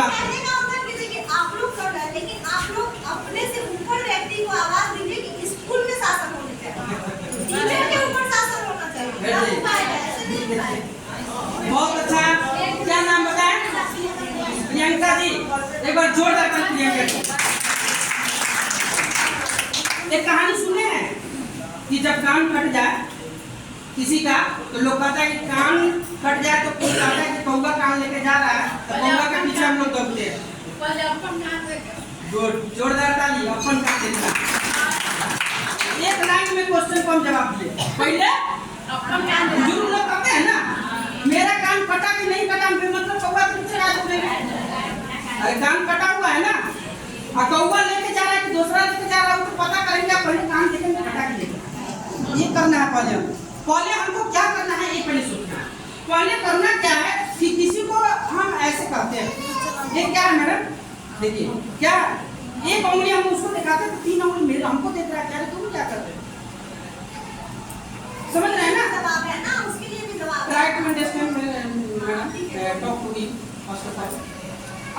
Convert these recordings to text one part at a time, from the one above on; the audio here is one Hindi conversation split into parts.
बात है। कहने का मतलब किसी कि आप लोग कर रहे हैं, लेकिन आप लोग अपने से ऊपर व्यक्ति को आवाज दीजिए कि स्कूल में शासन होने चाहिए, टीचर के ऊपर शासन होना चाहिए। क्या उपाय है? ऐसे नहीं उपाय। बहुत अच्छा। क्या नाम बताएं? प्रियंका जी, एक बार जोरदार ताली प्रियंका जी। एक कहानी सुने हैं कि जब कान फट जाए किसी का, तो लोग कहता है कि कान फट जाए तो कोई कहता है कि कौवा कान लेके जा रहा है, तो कौवा के पीछे हम लोग दौड़ते हैं। जोरदार ताली। अपन कान देखना। एक लाइन में क्वेश्चन को हम जवाब दिए। पहले बुजुर्ग लोग कहते हैं ना, मेरा कान फटा कि नहीं फटा, मतलब कौवा के पीछे आ गए। अरे कान फटा हुआ है ना, और कौवा लेके जा रहा है कि दूसरा लेके जा रहा है, तो पता करेंगे। पहले कान देखेंगे फटा के लेके। ये करना है पहले हमको क्या करना है, ये पहले सोचना है। पहले करना क्या है कि किसी को हम ऐसे करते हैं, ये क्या है मैडम, देखिए क्या एक उंगली हम उसको दिखाते हैं तो 3 उंगली मेरे हमको देख रहा है, क्या तुम क्या करते हो? समझ रहे हैं ना? जवाब है ना, उसके लिए भी जवाब है। राइट में understand madam, talk to me first of all.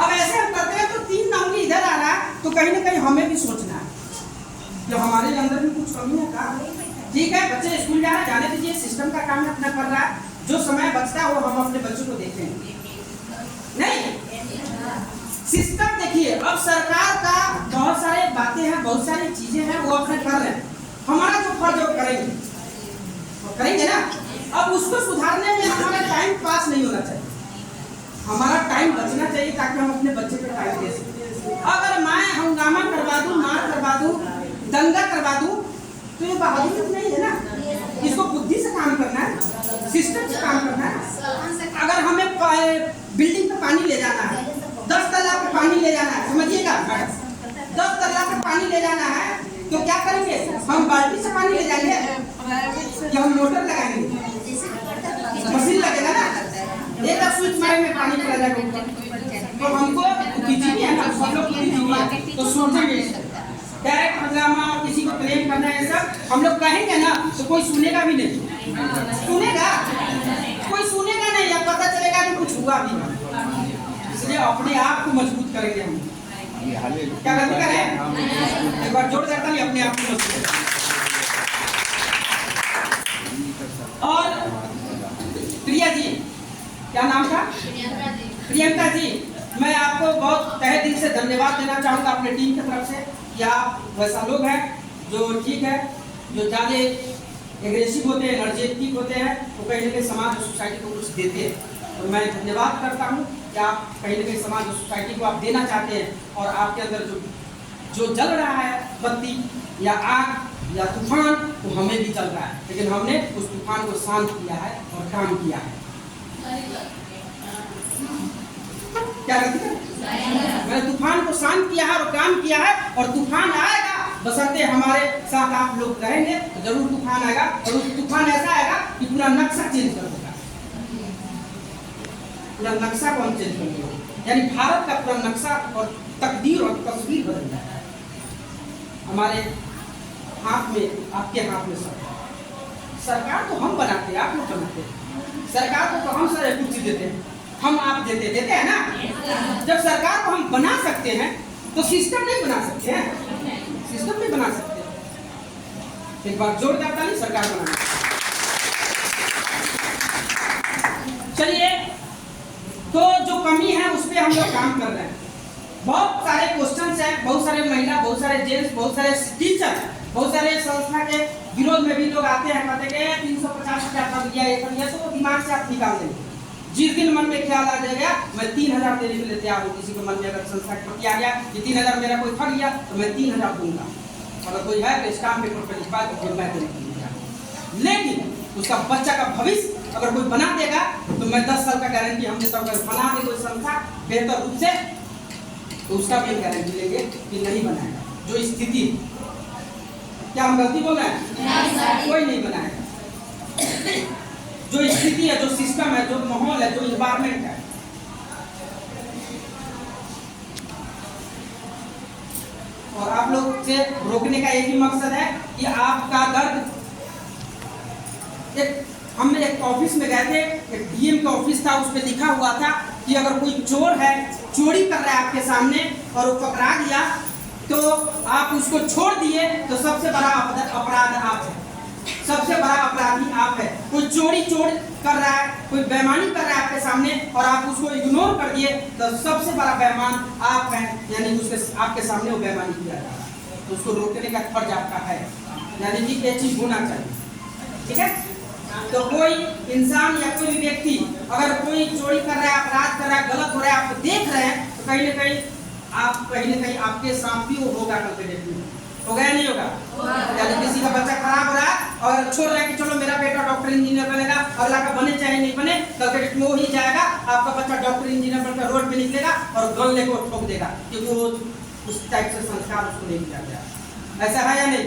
अब ऐसे हम करते हैं तो 3 उंगली इधर आ रहा है, तो कहीं ना कहीं हमें भी सोचना है कि हमारे अंदर भी कुछ कमी है का। ठीक है, बच्चे स्कूल जा रहे हैं, जाने दीजिए, सिस्टम का काम अपना कर रहा है। जो समय बचता है वो हम अपने बच्चों को देखेंगे। नहीं, सिस्टम देखिए, अब सरकार का बहुत सारे बातें हैं, बहुत सारी चीजें हैं, वो अपने कर रहे हैं। हमारा जो फर्ज है वो करेंगे ना। अब उसको सुधारने में हमारा टाइम पास नहीं होना चाहिए, हमारा टाइम बचना चाहिए ताकि हम अपने बच्चे पे टाइम दे सकें। अगर मैं हंगामा करवा दूं, मार करवा दूं, दंगा करवा दूं, तो ये बहादुरी नहीं है ना। इसको बुद्धि से काम करना है, सिस्टम से काम करना है। अगर हमें बिल्डिंग पे पानी ले जाना है, 10 तल्ला पे पानी ले जाना है, समझिएगा, 10 तल्ला पे पानी ले जाना है, तो क्या करेंगे? हम बाल्टी से पानी ले जाएंगे या हम मोटर लगाएंगे? मशीन लगेगा ना, एक स्विच मारेंगे पानी चला जाएगा। तो हमको पीजीबी है ना, सब लोग पीजीबी है, तो सोचेंगे डायरेक्ट हंगामा और किसी को क्लेम करना है, सब हम लोग कहेंगे ना तो कोई सुनेगा भी नहीं। सुनेगा कोई सुनेगा नहीं, या पता चलेगा कि कुछ हुआ भी नहीं। इसलिए अपने आप को मजबूत करेंगे हम। क्या गलती करें? एक बार जोर देता नहीं, अपने आप को मजबूत। और प्रिया जी, क्या नाम था? प्रियंका जी, मैं आपको बहुत तहे दिल से धन्यवाद देना चाहूँगा अपने टीम की तरफ से कि आप वैसा लोग हैं जो ठीक है, जो ज़्यादा एग्रेसिव होते हैं, एनर्जेटिक होते हैं, वो कहीं ना कहीं समाज और सोसाइटी को कुछ देते हैं। और मैं धन्यवाद करता हूँ कि आप कहीं ना कहीं समाज और सोसाइटी को आप देना चाहते हैं, और आपके अंदर जो जल रहा है बत्ती या आग या तूफान, वो हमें भी चल रहा है, लेकिन हमने उस तूफान को शांत किया है और काम किया है। क्या कहते हैं? मैंने तूफान को शांत किया है और काम किया है, और तूफान आएगा, बशर्ते हमारे साथ आप लोग रहेंगे तो जरूर तूफान आएगा। और उस तूफान ऐसा आएगा कि पूरा नक्शा चेंज कर देगा, पूरा नक्शा को हम चेंज कर देंगे, यानी भारत का पूरा नक्शा और तकदीर और तस्वीर बदल जाएगा। हमारे हाथ में, आपके हाथ में सरकार तो हम बनाते हैं, आप लोग बनाते हैं। सरकार को तो हम सारे कुर्सी देते हैं, हम आप देते हैं ना। जब सरकार को हम बना सकते हैं तो सिस्टम नहीं बना सकते हैं, सिस्टम नहीं बना सकते। एक बार जोरदार ताली सरकार बनाना। चलिए, तो जो कमी है उस पर हम लोग काम कर रहे हैं। बहुत सारे क्वेश्चंस हैं, बहुत सारे महिला, बहुत सारे जेंट्स, बहुत सारे टीचर, बहुत सारे संस्था के विरोध में भी लोग आते हैं, कहते हैं 350 का कर दिया, ये कर दिया, तो वो दिमाग से आप निकाल देंगे। जिस दिन मन में ख्याल आ जाएगा मैं 3000 देने के लिए तैयार हूँ। किसी को मन में अगर संस्था के प्रति आ गया कि 3000 मेरा कोई ठग गया तो मैं 3000 दूंगा, अगर कोई है तो स्टाम्प पेपर पर लिखवा तो फिर मैं देने के लिए तैयार हूँ। लेकिन उसका बच्चा का भविष्य अगर कोई बना देगा तो मैं 10 साल का गारंटी हम देता हूँ। अगर बना दे कोई संस्था बेहतर रूप से तो उसका भी गारंटी लेंगे कि नहीं बनाएगा। जो स्थिति, क्या हम गलती बोल रहे हैं? कोई नहीं बनाएगा। जो स्थिति है, जो सिस्टम है, जो माहौल है, जो इन्वायरमेंट है, और आप लोग से रोकने का एक ही मकसद है कि आपका दर्द। हम एक ऑफिस में गए थे, एक डीएम का ऑफिस था, उस पर लिखा हुआ था कि कि अगर कोई चोर है, चोरी कर रहा है आपके सामने और वो पकड़ा गया तो आप उसको छोड़ दिए तो सबसे बड़ा अपराध आप है, सबसे बड़ा अपराधी आप है। कोई चोर कर रहा है, कोई बेईमानी कर रहा है आपके सामने और आप उसको इग्नोर कर दिए तो सबसे बड़ा बेईमान आप हैं, यानी उसके आपके सामने वो बेईमानी किया जा रहा है तो उसको रोकने का फर्ज आपका है, यानी कि ये चीज होना चाहिए। ठीक है, तो कोई इंसान या कोई भी व्यक्ति अगर कोई चोरी कर रहा है, अपराध कर रहा है, गलत हो रहा है, आप देख रहे हैं तो कहीं ना कहीं आपके साथ भी वो होगा, कल के डेट में होगा या नहीं होगा? यानी किसी का बच्चा खराब हो रहा है और छोड़ रहा है कि चलो मेरा बेटा डॉक्टर इंजीनियर बनेगा, अगला का बने चाहे नहीं बने, कल के डेट में वो ही जाएगा, आपका बच्चा डॉक्टर इंजीनियर बनकर रोड पे निकलेगा और गन लेकर ठोक देगा क्योंकि वो उस टाइप से संस्कार उसको नहीं दिया गया। ऐसा है या नहीं?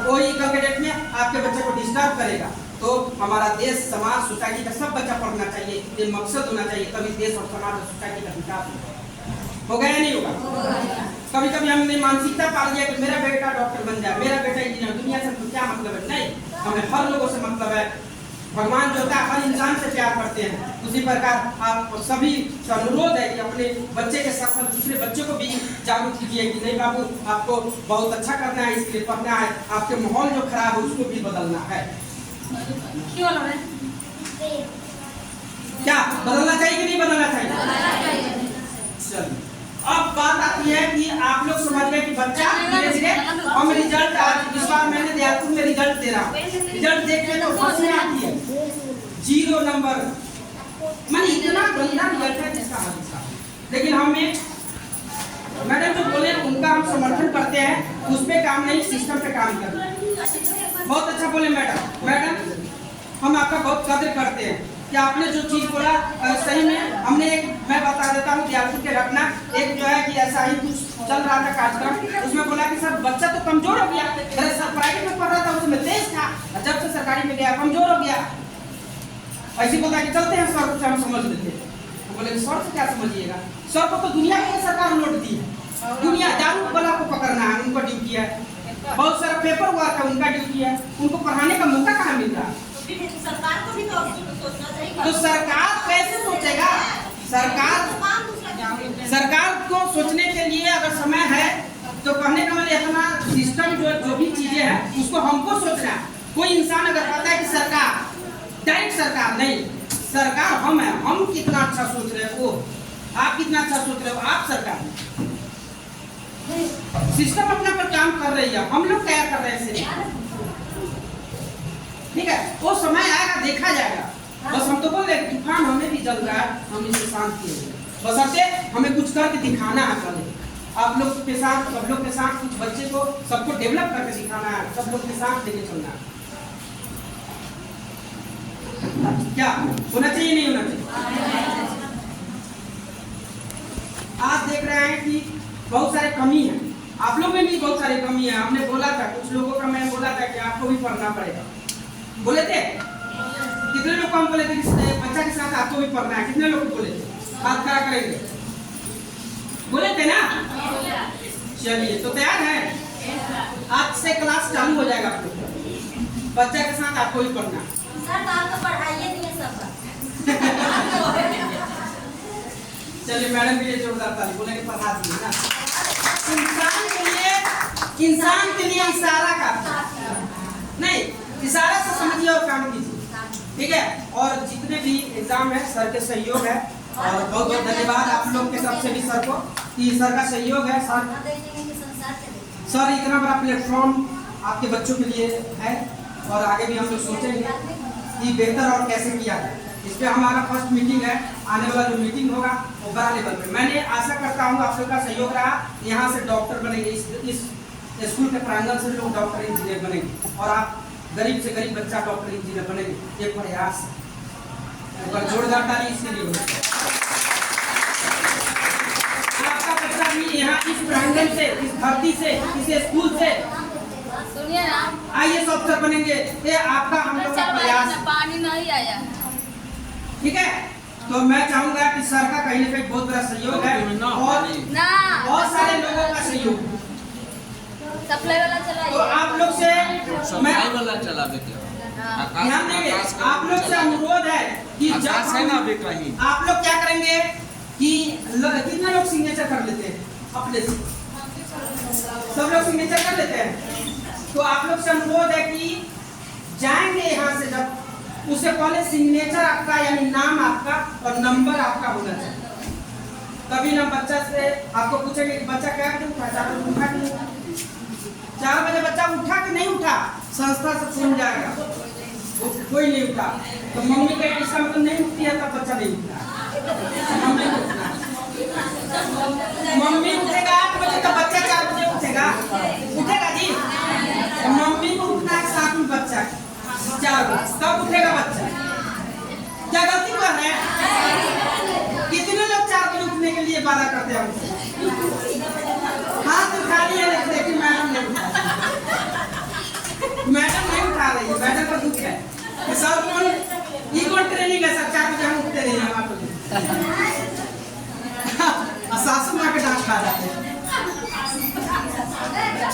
कोई कल के डेट में आपके बच्चे को डिस्टर्ब करेगा तो हमारा देश, समाज, सोसाइटी का सब बच्चा पढ़ना चाहिए, ये मकसद होना चाहिए, तभी देश और समाज और सोसाइटी का विकास होगा या नहीं होगा? कभी कभी हमने मानसिकता पाल दिया कि मेरा बेटा डॉक्टर बन जाए, मेरा बेटा इंजीनियर, दुनिया से तो क्या मतलब है? नहीं, हमें हर लोगों से मतलब है। भगवान जो होता है हर इंसान से प्यार करते हैं, उसी प्रकार आप सभी से अनुरोध है कि अपने बच्चे के साथ साथ दूसरे बच्चों को भी जागरूक कीजिए कि नहीं बाबू आपको बहुत अच्छा करना है, इसके लिए पढ़ना है, आपके माहौल जो खराब है उसको भी बदलना है। क्यों क्या बदलना चाहिए कि नहीं बदलना चाहिए? चलिए, अब बात आती है कि आप लोग समझ गए कि बच्चा धीरे धीरे हम रिजल्ट आज इस बार मैंने दियालपुर में रिजल्ट दे रहा हूँ, रिजल्ट देखने तो फर्स्ट में आती है 0 नंबर, माने इतना गंदा रिजल्ट है जिसका हादसा। लेकिन हमें मैडम जो बोले उनका हम समर्थन करते हैं, उस पे काम नहीं, सिस्टम पे काम करते हैं। बहुत अच्छा बोले मैडम, हम आपका बहुत कदर करते हैं कि आपने जो चीज बोला सही में। हमने एक, मैं बता देता हूँ दियालपुर के घटना, एक जो है कि ऐसा ही कुछ चल रहा था कार्यक्रम, उसमें बोला कि सर बच्चा तो कमजोर हो गया, अरे सर प्राइवेट में पढ़ रहा था उसमें तेज था, जब से सरकारी में गया कमजोर हो गया। ऐसी बोला कि चलते हैं सर से हम समझ लेते हैं। बोले सर से क्या समझिएगा, सर को तो दुनिया की सरकार नोट दी है, दुनिया दारू वाला को पकड़ना है उनका ड्यूटी है, बहुत सारा पेपर वर्क है उनका ड्यूटी है, उनको पढ़ाने का मौका कहाँ मिल रहा है? सरकार को भी तो सोचना चाहिए। तो सरकार कैसे सोचेगा? सरकार को सोचने के लिए अगर समय है तो कहने का मतलब अपना सिस्टम जो भी चीजें हैं उसको हमको सोचना है। कोई इंसान अगर कहता है कि सरकार, डायरेक्ट सरकार नहीं, सरकार हम है, हम कितना अच्छा सोच रहे हो, आप कितना अच्छा सोच रहे हो, आप सरकार सिस्टम अपना पर काम कर रही है, हम लोग क्या कर रहे हैं? ठीक है, वो समय आएगा देखा जाएगा। बस हम तो बोल रहे तूफान हमें भी जल रहा है, हम इसे शांत किए, बशर्ते हमें कुछ करके दिखाना है। पहले आप लोग के साथ, सब लोग के साथ कुछ बच्चे को सबको डेवलप करके दिखाना है, सब लोग के साथ लेके चलना है। क्या होना चाहिए नहीं होना चाहिए? आज देख रहे हैं कि बहुत सारे कमी है, आप लोग में भी बहुत सारी कमी है। हमने बोला था, कुछ लोगों का मैं बोला था कि आपको भी पढ़ना पड़ेगा, बोले थे। कितने लोग को हम बोले थे कि बच्चा के साथ आपको भी पढ़ना है? कितने लोग बोले थे? हाथ खड़ा करेंगे, बोले थे ना? चलिए, तो तैयार है? आज से क्लास चालू हो जाएगा आपको, बच्चा के साथ आपको भी पढ़ना। सर तो आपको पढ़ाइए नहीं सब। चलिए, मैडम भी ये जोरदार ताली बोले कि पढ़ा दिए ना। इंसान के लिए इशारा का नहीं, इशारा से समझिए और काम कीजिए, ठीक है? और जितने भी एग्जाम है सर के सहयोग है, और बहुत बहुत धन्यवाद आप लोग के तरफ से भी सर को कि सर का सहयोग है। सर इतना बड़ा प्लेटफॉर्म आपके बच्चों के लिए है और आगे भी हम लोग सोचेंगे कि बेहतर और कैसे किया जाए। इस पर हमारा फर्स्ट मीटिंग है, आने वाला जो मीटिंग होगा वो बड़ा लेवल पे। मैंने आशा करता हूँ आप लोग का सहयोग रहा, यहाँ से डॉक्टर बनेंगे, इस स्कूल के प्रांगण से लोग डॉक्टर इंजीनियर बनेंगे और आप गरीब से गरीब बच्चा डॉक्टर इंजीनियर बनेंगे। ये प्रयास है, जोरदार ताली इसके लिए हो। आपका बच्चा भी यहाँ इस प्रांगण से, इस धरती से, इस स्कूल से सुनिए ना, आईएएस अफसर बनेंगे। ये आपका हम लोग का प्रयास, पानी नहीं आया, ठीक है? तो मैं चाहूंगा कि सर का कहीं ना कहीं बहुत बड़ा सहयोग है और बहुत सारे लोगों का सहयोग, सप्लाई वाला चलाइए। तो आप लोग से मैं वाला चला देते ध्यान देंगे। आप लोग से अनुरोध है कि जब आकाश है ना अभी कहीं। आप लोग क्या करेंगे कि कितने लोग सिग्नेचर कर लेते हैं अपने से? सब लोग सिग्नेचर कर लेते हैं। तो आप लोग से अनुरोध है कि जाएंगे यहाँ से, जब उससे पहले सिग्नेचर आपका यानी नाम आपका और नंबर आपका होना चाहिए। तभी ना बच्चा से आपको पूछेंगे कि बच्चा क्या बजे उठा, 4 बजे उठा कि नहीं उठा? 4 बजे बच्चा उठा कि नहीं उठा, संस्था से पूछ जाएगा। कोई नहीं उठा तो मम्मी का इसका मतलब नहीं उठती है, तब बच्चा नहीं उठा। मम्मी को उठना, मम्मी उठेगा 8 बजे तो बच्चा 4 बजे उठेगा, उठेगा जी। तो मम्मी को उठना है साथ में बच्चा 4 बजे, तब उठेगा बच्चा। क्या गलती कर रहे हैं? कितने लोग 4 बजे उठने के लिए वादा करते हैं हमसे? हाथ उठा लिए, लेकिन मैडम नहीं उठा मैडम नहीं उठा रही है। मैडम का दुख है कि सब कौन ट्रेनिंग है, सब 4 बजे हम उठते रहे हैं। सासू माँ के डांट खा जाते हैं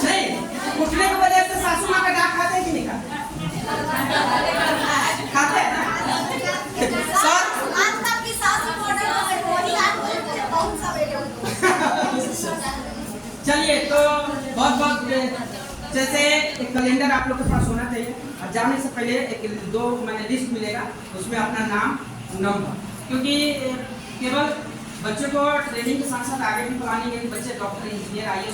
नहीं, उठने की वजह से सासू माँ का डांट खाते हैं कि नहीं खाते? खाते हैं ना सर। आजकल की सासू मॉडल हो गई, वही आज बहुत सवेरे चलिए, तो बहुत बहुत जैसे एक कैलेंडर आप लोग के पास होना चाहिए। और जाने से पहले एक 2 मैंने लिस्ट मिलेगा, उसमें अपना नाम नंबर, क्योंकि केवल बच्चों को ट्रेनिंग के साथ साथ आगे भी पढ़ानी है कि बच्चे डॉक्टर इंजीनियर IAS